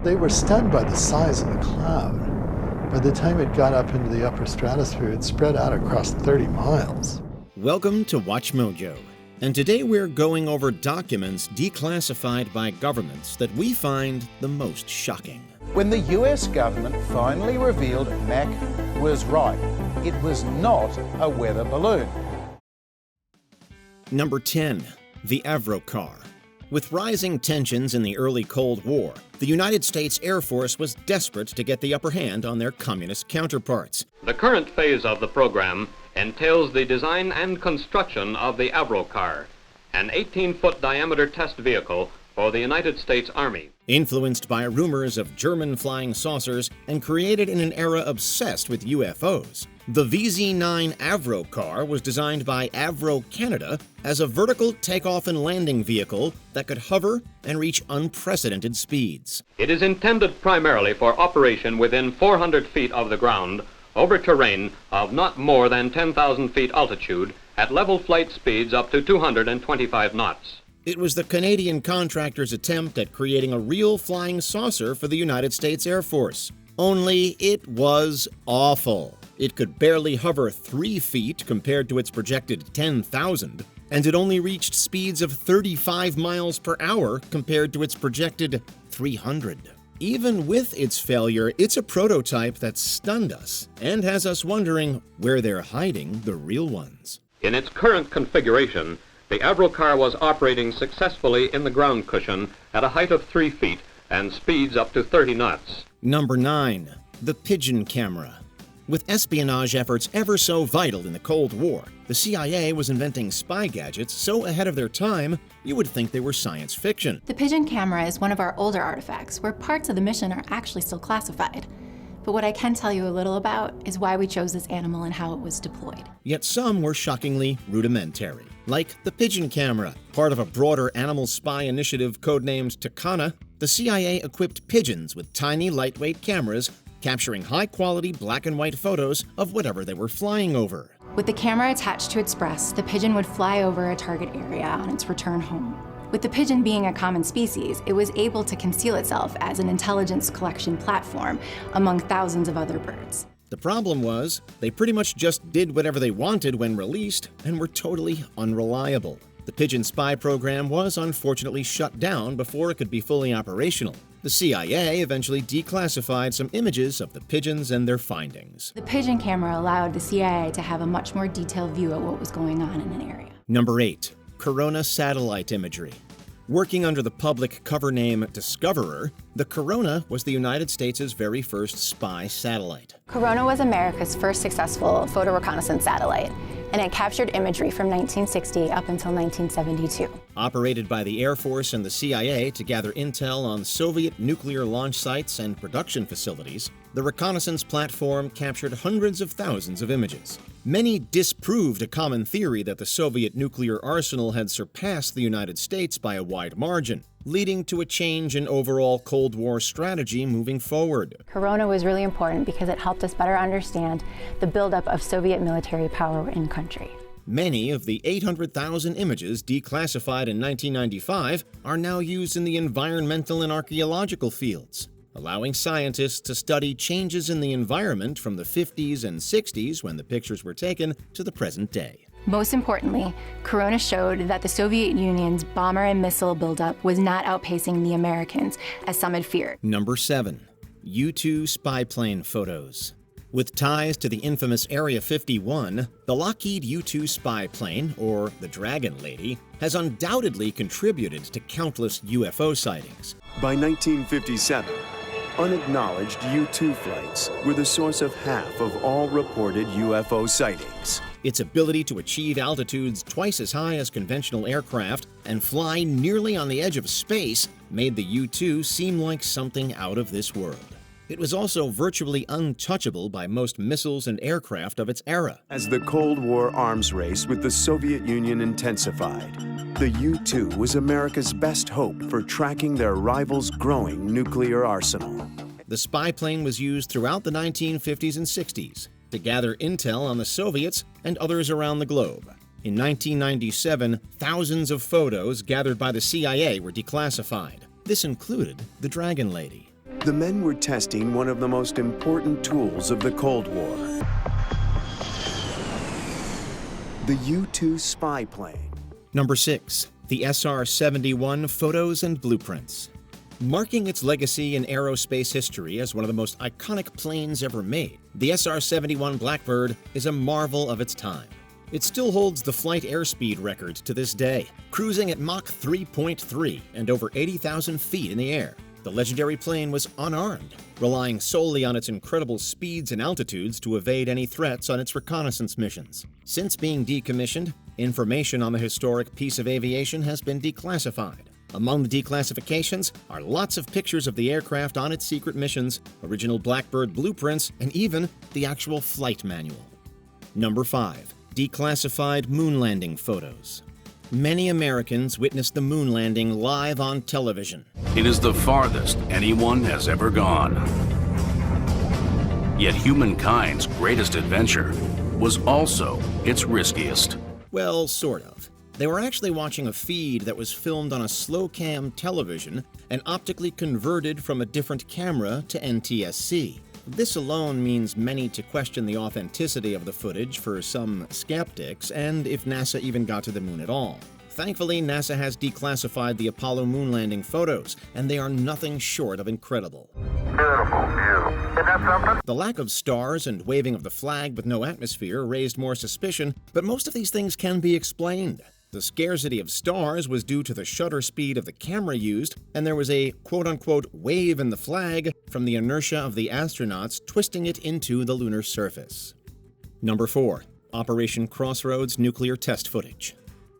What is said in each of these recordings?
They were stunned by the size of the cloud. By the time it got up into the upper stratosphere, it spread out across 30 miles. Welcome to WatchMojo, and today we're going over documents declassified by governments that we find the most shocking. When the US government finally revealed Mac was right, it was not a weather balloon. Number 10. The Avroar. With rising tensions in the early Cold War, the United States Air Force was desperate to get the upper hand on their communist counterparts. The current phase of the program entails the design and construction of the Avroar, an 18-foot diameter test vehicle for the United States Army. Influenced by rumors of German flying saucers and created in an era obsessed with UFOs, the VZ-9 Avroar was designed by Avro Canada as a vertical takeoff and landing vehicle that could hover and reach unprecedented speeds. It is intended primarily for operation within 400 feet of the ground over terrain of not more than 10,000 feet altitude at level flight speeds up to 225 knots. It was the Canadian contractor's attempt at creating a real flying saucer for the United States Air Force. Only it was awful. It could barely hover 3 feet compared to its projected 10,000, and it only reached speeds of 35 miles per hour compared to its projected 300. Even with its failure, it's a prototype that stunned us and has us wondering where they're hiding the real ones. In its current configuration, the Avroar was operating successfully in the ground cushion at a height of 3 feet and speeds up to 30 knots. Number 9. The Pigeon Camera. With espionage efforts ever so vital in the Cold War, the CIA was inventing spy gadgets so ahead of their time, you would think they were science fiction. The Pigeon Camera is one of our older artifacts where parts of the mission are actually still classified. But what I can tell you a little about is why we chose this animal and how it was deployed. Yet some were shockingly rudimentary, like the Pigeon Camera. Part of a broader animal spy initiative codenamed Takana, the CIA equipped pigeons with tiny, lightweight cameras capturing high-quality black and white photos of whatever they were flying over. With the camera attached to its breast, the pigeon would fly over a target area on its return home. With the pigeon being a common species, it was able to conceal itself as an intelligence collection platform among thousands of other birds. The problem was, they pretty much just did whatever they wanted when released and were totally unreliable. The pigeon spy program was unfortunately shut down before it could be fully operational. The CIA eventually declassified some images of the pigeons and their findings. The Pigeon Camera allowed the CIA to have a much more detailed view of what was going on in an area. Number 8. Corona satellite imagery. Working under the public cover name Discoverer, the Corona was the United States' very first spy satellite. Corona was America's first successful photo reconnaissance satellite, and it captured imagery from 1960 up until 1972. Operated by the Air Force and the CIA to gather intel on Soviet nuclear launch sites and production facilities, the reconnaissance platform captured hundreds of thousands of images. Many disproved a common theory that the Soviet nuclear arsenal had surpassed the United States by a wide margin, leading to a change in overall Cold War strategy moving forward. Corona was really important because it helped us better understand the buildup of Soviet military power in country. Many of the 800,000 images declassified in 1995 are now used in the environmental and archaeological fields, allowing scientists to study changes in the environment from the 50s and 60s when the pictures were taken to the present day. Most importantly, Corona showed that the Soviet Union's bomber and missile buildup was not outpacing the Americans, as some had feared. Number 7. U-2 spy plane photos. With ties to the infamous Area 51, the Lockheed U-2 spy plane, or the Dragon Lady, has undoubtedly contributed to countless UFO sightings. By 1957, unacknowledged U-2 flights were the source of half of all reported UFO sightings. Its ability to achieve altitudes twice as high as conventional aircraft and fly nearly on the edge of space made the U-2 seem like something out of this world. It was also virtually untouchable by most missiles and aircraft of its era. As the Cold War arms race with the Soviet Union intensified, the U-2 was America's best hope for tracking their rivals' growing nuclear arsenal. The spy plane was used throughout the 1950s and 60s to gather intel on the Soviets and others around the globe. In 1997, thousands of photos gathered by the CIA were declassified. This included the Dragon Lady. The men were testing one of the most important tools of the Cold War. The U-2 spy plane. Number 6. The SR71 Photos and Blueprints. Marking its legacy in aerospace history as one of the most iconic planes ever made, the SR71 Blackbird is a marvel of its time. It still holds the flight airspeed record to this day, cruising at Mach 3.3 and over 80,000 feet in the air. The legendary plane was unarmed, relying solely on its incredible speeds and altitudes to evade any threats on its reconnaissance missions. Since being decommissioned, information on the historic piece of aviation has been declassified. Among the declassifications are lots of pictures of the aircraft on its secret missions, original Blackbird blueprints, and even the actual flight manual. Number 5. Declassified moon landing photos. Many Americans witnessed the moon landing live on television. It is the farthest anyone has ever gone. Yet humankind's greatest adventure was also its riskiest. Well, sort of. They were actually watching a feed that was filmed on a slow-cam television and optically converted from a different camera to NTSC. This alone means many to question the authenticity of the footage for some skeptics, and if NASA even got to the moon at all. Thankfully, NASA has declassified the Apollo moon landing photos, and they are nothing short of incredible. Beautiful view. Isn't that something? The lack of stars and waving of the flag with no atmosphere raised more suspicion, but most of these things can be explained. The scarcity of stars was due to the shutter speed of the camera used, and there was a quote-unquote wave in the flag from the inertia of the astronauts twisting it into the lunar surface. Number 4. Operation Crossroads nuclear test footage.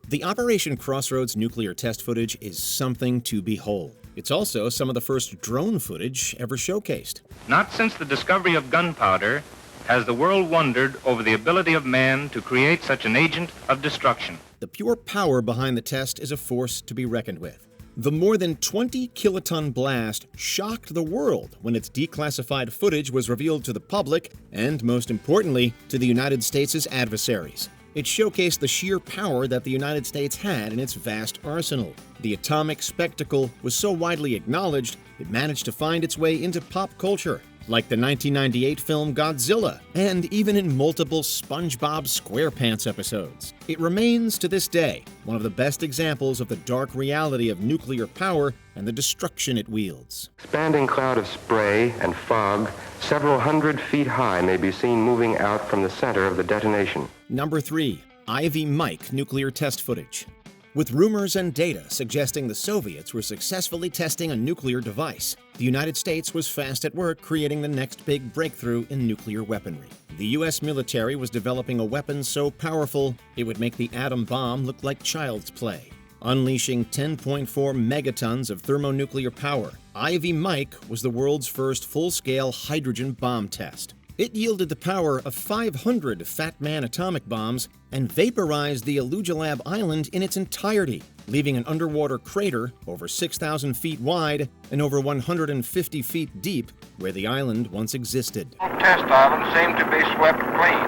The Operation Crossroads nuclear test footage is something to behold. It's also some of the first drone footage ever showcased. Not since the discovery of gunpowder has the world wondered over the ability of man to create such an agent of destruction. The pure power behind the test is a force to be reckoned with. The more than 20-kiloton blast shocked the world when its declassified footage was revealed to the public and, most importantly, to the United States' adversaries. It showcased the sheer power that the United States had in its vast arsenal. The atomic spectacle was so widely acknowledged, it managed to find its way into pop culture, like the 1998 film Godzilla, and even in multiple SpongeBob SquarePants episodes. It remains, to this day, one of the best examples of the dark reality of nuclear power and the destruction it wields. Expanding cloud of spray and fog several hundred feet high may be seen moving out from the center of the detonation. Number 3. Ivy Mike nuclear test footage. With rumors and data suggesting the Soviets were successfully testing a nuclear device, the United States was fast at work creating the next big breakthrough in nuclear weaponry. The U.S. military was developing a weapon so powerful it would make the atom bomb look like child's play. Unleashing 10.4 megatons of thermonuclear power, Ivy Mike was the world's first full-scale hydrogen bomb test. It yielded the power of 500 Fat Man atomic bombs and vaporized the Allujalab Island in its entirety, leaving an underwater crater over 6,000 feet wide and over 150 feet deep where the island once existed. Test island seemed to be swept clean.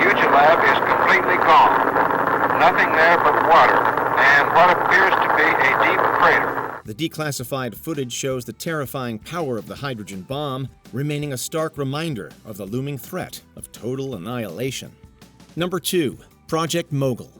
Allujalab is completely gone. Nothing there but water and what appears to be a deep crater. The declassified footage shows the terrifying power of the hydrogen bomb, remaining a stark reminder of the looming threat of total annihilation. Number 2. Project Mogul.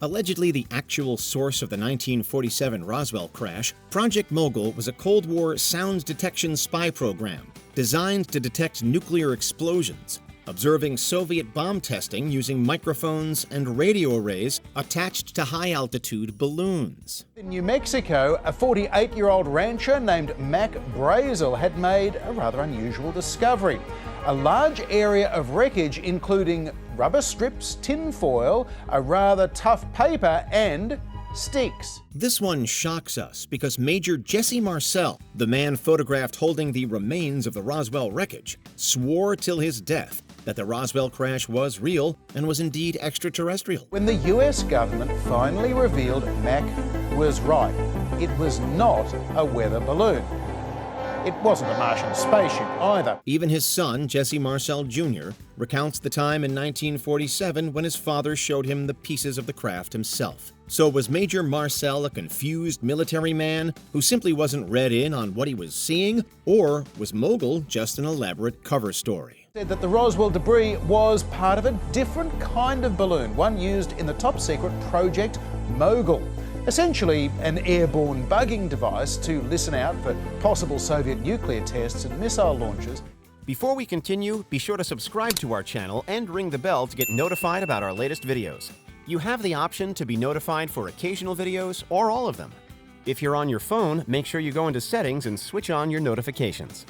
Allegedly the actual source of the 1947 Roswell crash, Project Mogul was a Cold War sound detection spy program designed to detect nuclear explosions, observing Soviet bomb testing using microphones and radio arrays attached to high-altitude balloons. In New Mexico, a 48-year-old rancher named Mac Brazel had made a rather unusual discovery. A large area of wreckage including rubber strips, tin foil, a rather tough paper, and sticks. This one shocks us because Major Jesse Marcel, the man photographed holding the remains of the Roswell wreckage, swore till his death that the Roswell crash was real and was indeed extraterrestrial. When the US government finally revealed Mac was right, it was not a weather balloon. it wasn't a Martian spaceship either. Even his son, Jesse Marcel Jr., recounts the time in 1947 when his father showed him the pieces of the craft himself. So was Major Marcel a confused military man who simply wasn't read in on what he was seeing, or was Mogul just an elaborate cover story? Said that the Roswell debris was part of a different kind of balloon, one used in the top-secret Project Mogul. Essentially an airborne bugging device to listen out for possible Soviet nuclear tests and missile launches. Before we continue, be sure to subscribe to our channel and ring the bell to get notified about our latest videos. You have the option to be notified for occasional videos or all of them. If you're on your phone, make sure you go into Settings and switch on your notifications.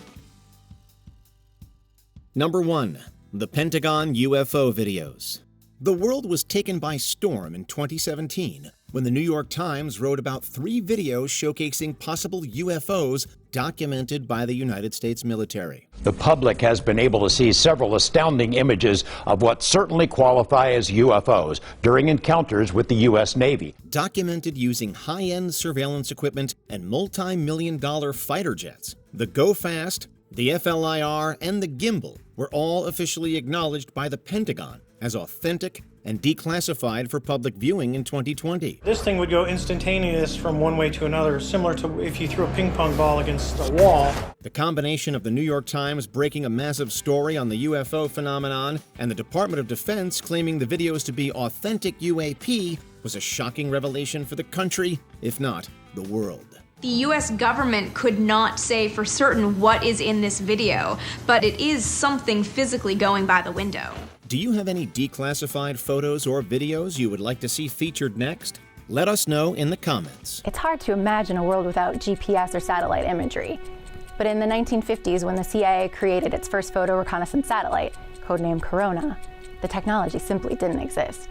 Number 1. The Pentagon UFO videos. The world was taken by storm in 2017 when the New York Times wrote about 3 videos showcasing possible UFOs documented by the United States military. The public has been able to see several astounding images of what certainly qualify as UFOs during encounters with the U.S. Navy. Documented using high-end surveillance equipment and multi-million-dollar fighter jets. The Go Fast, the FLIR, and the Gimbal were all officially acknowledged by the Pentagon as authentic and declassified for public viewing in 2020. This thing would go instantaneous from one way to another, similar to if you threw a ping pong ball against a wall. The combination of the New York Times breaking a massive story on the UFO phenomenon and the Department of Defense claiming the videos to be authentic UAP was a shocking revelation for the country, if not the world. The U.S. government could not say for certain what is in this video, but it is something physically going by the window. Do you have any declassified photos or videos you would like to see featured next? Let us know in the comments. It's hard to imagine a world without GPS or satellite imagery. But in the 1950s, when the CIA created its first photo reconnaissance satellite, codenamed Corona, the technology simply didn't exist.